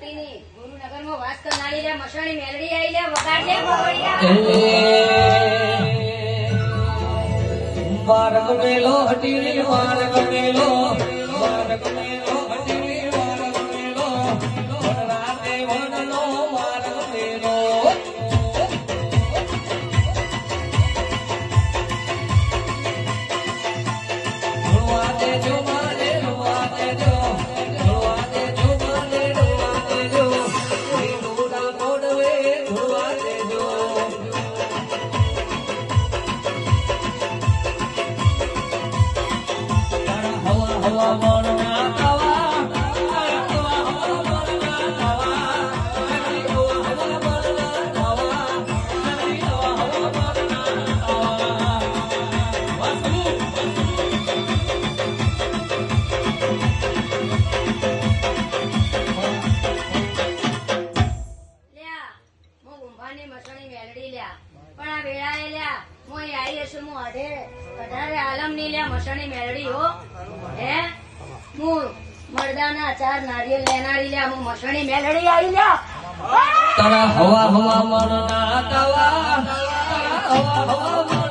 બાકીની ગુરુનગરમાં વાસ કરનારી રે મસણી મેલડી આઈ લે વગાડ લે બબડિયા માર્ગ મેલો હટીલી માર્ગ મેલો માર્ગ મેલો હટીલી માર્ગ મેલો વનરા દેવનનો માર્ગ મેલો ધોવા દેજો માને ધોવા દેજો ધોવા દેજો માને ધોવા દેજો ધોડા મોડવે ધોવા દેજો હવા મરના તાવા હવા મરના તાવા હવા મરના તાવા હવા મરના તાવા વાસુ લ્યા મો ગુંભાની મસણી મેલડી લ્યા પણ આ વેળાએ લ્યા મો આઈ હશે મો અઢારે આલમની લ્યા મસણી મેલડી હો હે હું મરદાના ચાર નારિયેલ લેનારી લ્યા હું મસણી મેલડી આઈ લ્યા તારા હવા મરના તાવા તારા હવા મરના